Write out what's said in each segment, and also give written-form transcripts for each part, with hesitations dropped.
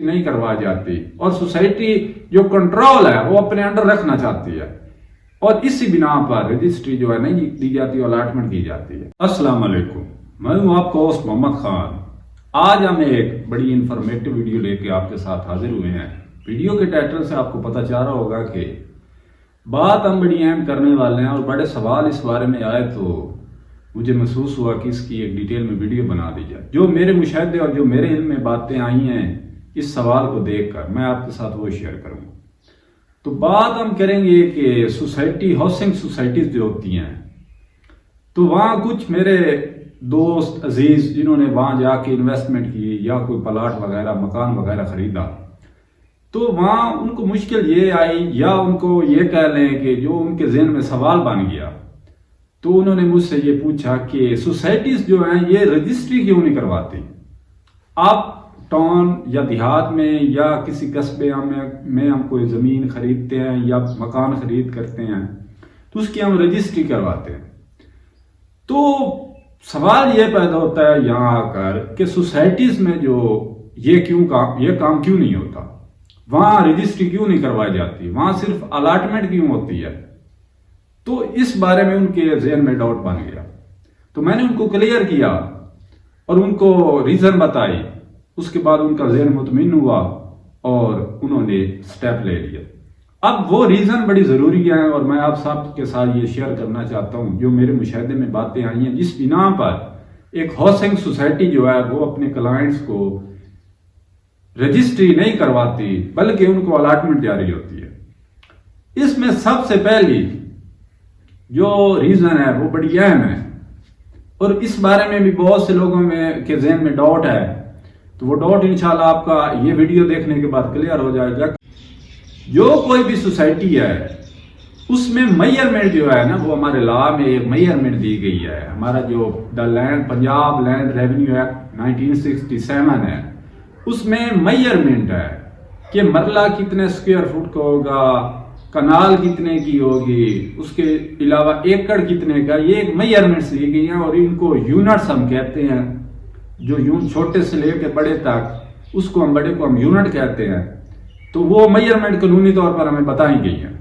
نہیں کروائی جاتی اور سوسائٹی جو کنٹرول ہے وہ اپنے انڈر رکھنا چاہتی ہے اور اسی بنا پر رجسٹری جو ہے نہیں دی جاتی اور الاٹمنٹ کی جاتی ہے۔ السلام علیکم، میں ہوں آپ کو ہوسٹ محمد خان۔ آج ہم ایک بڑی انفارمیٹو ویڈیو لے کے آپ کے ساتھ حاضر ہوئے ہیں۔ ویڈیو کے ٹائٹل سے آپ کو پتہ چل رہا ہوگا کہ بات ہم بڑی اہم کرنے والے ہیں اور بڑے سوال اس بارے میں آئے تو مجھے محسوس ہوا کہ اس کی ایک ڈیٹیل میں ویڈیو بنا دی جائے۔ جو میرے مشاہدے اور جو میرے علم میں باتیں آئی ہیں اس سوال کو دیکھ کر میں آپ کے ساتھ وہ شیئر کروں گا۔ تو بات ہم کریں گے کہ سوسائٹی ہاؤسنگ سوسائٹیز جو ہوتی ہیں تو وہاں کچھ میرے دوست عزیز جنہوں نے وہاں جا کے انویسٹمنٹ کی یا کوئی پلاٹ وغیرہ مکان وغیرہ خریدا تو وہاں ان کو مشکل یہ آئی یا ان کو یہ کہہ لیں کہ جو ان کے ذہن میں سوال بن گیا تو انہوں نے مجھ سے یہ پوچھا کہ سوسائٹیز جو ہیں یہ رجسٹری کیوں نہیں کرواتی؟ آپ ٹاؤن یا دیہات میں یا کسی قصبے میں ہم کوئی زمین خریدتے ہیں یا مکان خرید کرتے ہیں تو اس کی ہم رجسٹری کرواتے ہیں۔ تو سوال یہ پیدا ہوتا ہے یہاں آ کر کہ سوسائٹیز میں جو یہ کام کیوں نہیں ہوتا؟ وہاں رجسٹری کیوں نہیں کروائی جاتی؟ وہاں صرف الاٹمنٹ کیوں ہوتی ہے؟ تو اس بارے میں ان کے ذہن میں ڈاؤٹ بن گیا۔ تو میں نے ان کو کلیئر کیا اور ان کو ریزن بتائی۔ اس کے بعد ان کا ذہن مطمئن ہوا اور انہوں نے سٹیپ لے لیا۔ اب وہ ریزن بڑی ضروری ہے اور میں آپ سب کے ساتھ یہ شیئر کرنا چاہتا ہوں جو میرے مشاہدے میں باتیں آئی ہیں جس بنا پر ایک ہاؤسنگ سوسائٹی جو ہے وہ اپنے کلائنٹس کو رجسٹری نہیں کرواتی بلکہ ان کو الاٹمنٹ جاری ہوتی ہے۔ اس میں سب سے پہلی جو ریزن ہے وہ بڑی اہم ہے اور اس بارے میں بھی بہت سے لوگوں کے ذہن میں ڈاؤٹ ہے، تو وہ ڈاؤٹ انشاءاللہ آپ کا یہ ویڈیو دیکھنے کے بعد کلیئر ہو جائے گا۔ جو کوئی بھی سوسائٹی ہے اس میں میئرمنٹ جو ہے نا وہ ہمارے لا میں ایک میئرمنٹ دی گئی ہے۔ ہمارا جو پنجاب لینڈ ریونیو ایکٹ 1967 ہے اس میں میئرمنٹ ہے کہ مرلہ کتنے سکوئر فٹ کا ہوگا، کنال کتنے کی ہوگی، اس کے علاوہ ایکڑ کتنے کا، یہ ایک میئرمنٹس دی گئی ہیں اور ان کو یونٹس ہم کہتے ہیں۔ جو چھوٹے سے لے کے بڑے تک اس کو بڑے کو ہم یونٹ کہتے ہیں۔ تو وہ میئرمنٹ قانونی طور پر ہمیں بتائی گئی ہیں۔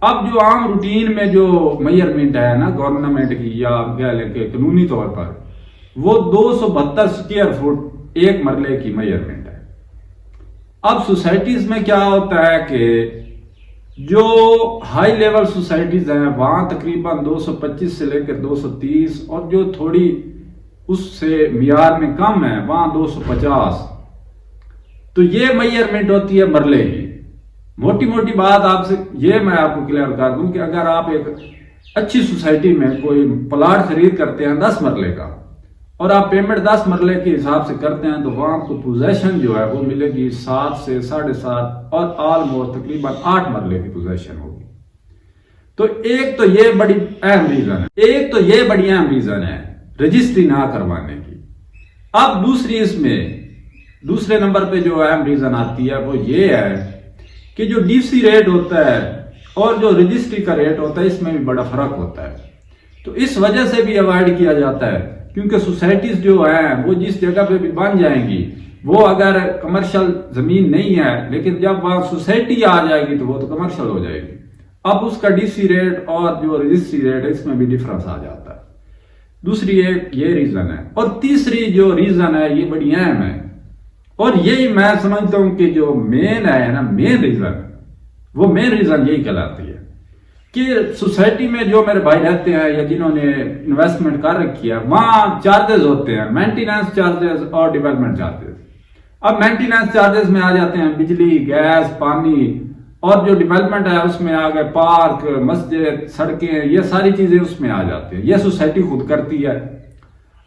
اب جو عام روٹین میں جو میئرمنٹ ہے نا گورنمنٹ کی یا کہہ لیں کہ قانونی طور پر وہ 272 سکوئر فٹ ایک مرلے کی میئرمنٹ ہے۔ اب سوسائٹیز میں کیا ہوتا ہے کہ جو ہائی لیول سوسائٹیز ہیں وہاں تقریباً 225 سے لے کر 230 اور جو تھوڑی اس سے معیار میں کم ہے وہاں 250۔ تو یہ میئرمنٹ ہوتی ہے مرلے کی۔ موٹی موٹی بات آپ سے یہ میں آپ کو کلیئر کر دوں کہ اگر آپ ایک اچھی سوسائٹی میں کوئی پلاٹ خرید کرتے ہیں 10 مرلے کا اور آپ پیمنٹ 10 مرلے کے حساب سے کرتے ہیں تو وہاں آپ کو پوزیشن جو ہے وہ ملے گی 7 سے 7.5 اور آلموسٹ تقریباً 8 مرلے کی پوزیشن ہوگی۔ تو ایک تو یہ بڑی اہم ریزن ہے رجسٹری نہ کروانے کی۔ اب دوسرے نمبر پہ جو اہم ریزن آتی ہے وہ یہ ہے کہ جو ڈی سی ریٹ ہوتا ہے اور جو رجسٹری کا ریٹ ہوتا ہے اس میں بھی بڑا فرق ہوتا ہے۔ تو اس وجہ سے بھی اوائڈ کیا جاتا ہے کیونکہ سوسائٹیز جو ہیں وہ جس جگہ پہ بھی بن جائیں گی وہ اگر کمرشل زمین نہیں ہے لیکن جب وہاں سوسائٹی آ جائے گی تو وہ تو کمرشل ہو جائے گی۔ اب اس کا ڈی سی ریٹ اور جو رجسٹری ریٹ ہے اس میں بھی ڈفرنس آ جاتا ہے۔ دوسری ایک یہ ریزن ہے اور تیسری جو ریزن ہے یہ بڑی اہم ہے اور یہی میں سمجھتا ہوں کہ جو مین ریزن یہی کہلاتی ہے کہ سوسائٹی میں جو میرے بھائی رہتے ہیں یا جنہوں نے انویسٹمنٹ کر رکھی ہے وہاں چارجز ہوتے ہیں، مینٹیننس چارجز اور ڈیولپمنٹ چارجز۔ اب مینٹیننس چارجز میں آ جاتے ہیں بجلی، گیس، پانی اور جو ڈیولپمنٹ ہے اس میں آگے پارک، مسجد، سڑکیں، یہ ساری چیزیں اس میں آ جاتی ہیں۔ یہ سوسائٹی خود کرتی ہے۔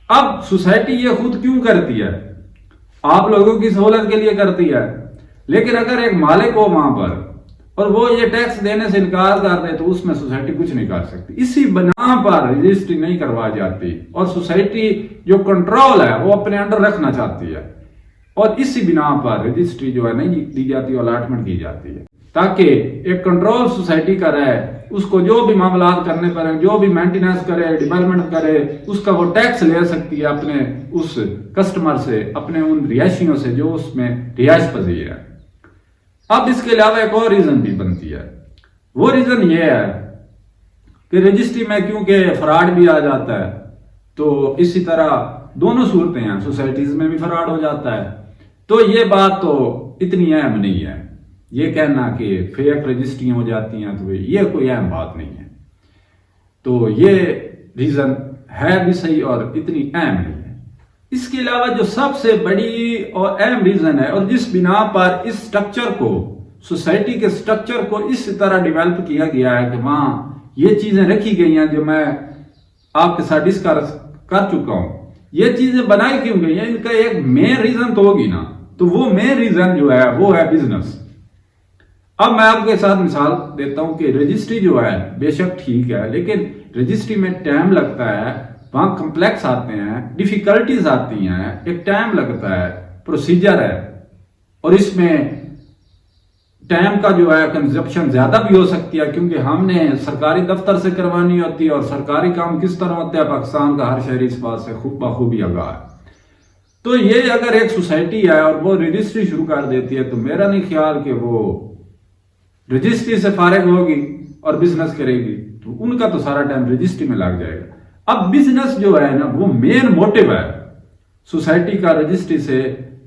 اب سوسائٹی یہ خود کیوں کرتی ہے؟ آپ لوگوں کی سہولت کے لیے کرتی ہے، لیکن اگر ایک مالک ہو وہاں پر اور وہ یہ ٹیکس دینے سے انکار کر دے تو اس میں سوسائٹی کچھ نہیں کر سکتی۔ اسی بنا پر رجسٹری نہیں کروائی جاتی اور سوسائٹی جو کنٹرول ہے وہ اپنے انڈر رکھنا چاہتی ہے اور اسی بنا پر رجسٹری جو ہے نہیں دی جاتی اور الاٹمنٹ کی جاتی ہے۔ تاکہ ایک کنٹرول سوسائٹی کا رہے، اس کو جو بھی معاملات کرنے پڑے، جو بھی مینٹیننس کرے، ڈیولپمنٹ کرے، اس کا وہ ٹیکس لے سکتی ہے اپنے اس کسٹمر سے، اپنے ان رہائشیوں سے جو اس میں رہائش پذیر ہے۔ اب اس کے علاوہ ایک اور ریزن بھی بنتی ہے، وہ ریزن یہ ہے کہ رجسٹری میں کیونکہ فراڈ بھی آ جاتا ہے، تو اسی طرح دونوں صورتیں ہیں، سوسائٹیز میں بھی فراڈ ہو جاتا ہے، تو یہ بات تو اتنی اہم نہیں ہے، یہ کہنا کہ فیک رجسٹریاں ہو جاتی ہیں تو یہ کوئی اہم بات نہیں ہے، تو یہ ریزن ہے بھی صحیح اور اتنی اہم نہیں ہے۔ اس کے علاوہ جو سب سے بڑی اور اہم ریزن ہے، اور جس بنا پر اس سٹرکچر کو، سوسائٹی کے سٹرکچر کو اس طرح ڈیولپ کیا گیا ہے کہ وہاں یہ چیزیں رکھی گئی ہیں جو میں آپ کے ساتھ ڈسکس کر چکا ہوں، یہ چیزیں بنائی کیوں گئی ہیں، ان کا ایک مین ریزن تو ہوگی نا، تو وہ مین ریزن جو ہے وہ ہے بزنس۔ اب میں آپ کے ساتھ مثال دیتا ہوں کہ رجسٹری جو ہے بے شک ٹھیک ہے، لیکن رجسٹری میں ٹائم لگتا ہے، وہاں کمپلیکس آتے ہیں، ڈیفیکلٹیز آتی ہیں، ایک ٹائم لگتا ہے، پروسیجر ہے، اور اس میں ٹائم کا جو ہے کنزپشن زیادہ بھی ہو سکتی ہے، کیونکہ ہم نے سرکاری دفتر سے کروانی ہوتی ہے، اور سرکاری کام کس طرح ہوتا ہے پاکستان کا ہر شہری اس بات سے بخوبی آگاہ ہے۔ تو یہ اگر ایک سوسائٹی ہے اور وہ رجسٹری شروع کر دیتی ہے تو میرا نہیں خیال کہ وہ رجسٹری سے فارغ ہوگی اور بزنس کرے گی، تو ان کا تو سارا ٹائم رجسٹری میں لگ جائے گا۔ اب بزنس جو ہے نا وہ مین موٹیو ہے سوسائٹی کا، رجسٹری سے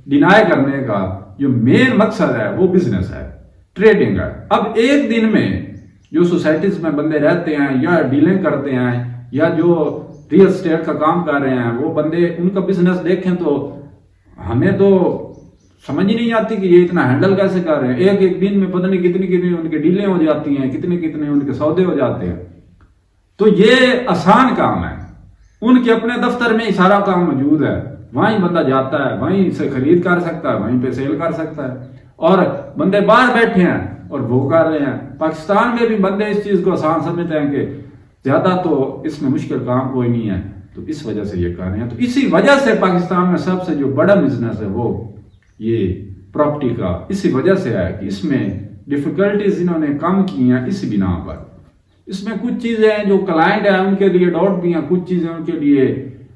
ڈینائی کرنے کا جو مین مقصد ہے وہ بزنس ہے، ٹریڈنگ ہے۔ اب ایک دن میں جو سوسائٹیز میں بندے رہتے ہیں یا ڈیلنگ کرتے ہیں یا جو ریل اسٹیٹ کا کام کر رہے ہیں، وہ بندے ان کا بزنس دیکھیں تو ہمیں تو سمجھ ہی نہیں آتی کہ یہ اتنا ہینڈل کیسے کر رہے ہیں، ایک ایک دن میں پتہ نہیں کتنی کتنی ان کے ڈیلیں ہو جاتی ہیں، کتنے کتنے ان کے سودے ہو جاتے ہیں۔ تو یہ آسان کام ہے، ان کے اپنے دفتر میں ہی سارا کام موجود ہے، وہیں بندہ جاتا ہے، وہیں سے خرید کر سکتا ہے، وہیں پہ سیل کر سکتا ہے، اور بندے باہر بیٹھے ہیں اور وہ کر رہے ہیں۔ پاکستان میں بھی بندے اس چیز کو آسان سمجھتے ہیں کہ زیادہ تو اس میں مشکل کام کوئی نہیں ہے، تو اس وجہ سے یہ کر رہے ہیں۔ تو اسی وجہ سے پاکستان میں سب سے جو بڑا بزنس ہے وہ یہ پراپرٹی کا اسی وجہ سے ہے کہ اس میں ڈیفیکلٹیز انہوں نے کم کی ہیں اسی بنا پر۔ اس میں کچھ چیزیں ہیں جو کلائنٹ ہیں ان کے لیے ڈاؤٹ بھی ہیں، کچھ چیزیں ان کے لیے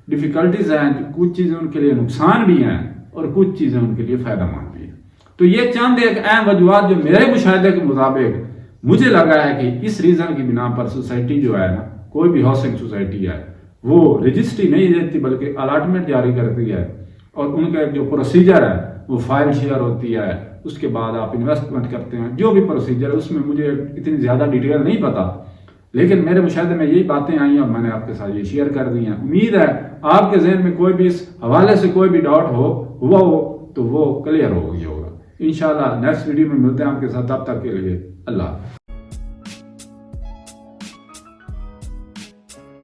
ڈیفیکلٹیز ہیں، کچھ چیزیں ان کے لیے نقصان بھی ہیں، اور کچھ چیزیں ان کے لیے فائدہ مند بھی ہیں۔ تو یہ چند ایک اہم وجوہات جو میرے مشاہدے کے مطابق مجھے لگا ہے کہ اس ریزن کی بنا پر سوسائٹی جو ہے نا، کوئی بھی ہاؤسنگ سوسائٹی ہے، وہ رجسٹری نہیں دیتی بلکہ الاٹمنٹ جاری کرتی ہے، اور ان کا ایک جو پروسیجر ہے وہ فائل شیئر ہوتی ہے، اس کے بعد آپ انویسٹمنٹ کرتے ہیں، جو بھی پروسیجر ہے اس میں مجھے اتنی زیادہ ڈیٹیل نہیں پتا، لیکن میرے مشاہدے میں یہی باتیں آئی ہیں اور میں نے آپ کے ساتھ یہ شیئر کر دی ہیں۔ امید ہے آپ کے ذہن میں کوئی بھی اس حوالے سے کوئی بھی ڈاؤٹ ہوا ہو تو وہ کلیئر ہو گیا ہوگا۔ انشاءاللہ نیکسٹ ویڈیو میں ملتے ہیں آپ کے ساتھ، تب تک کے لیے اللہ حافظ۔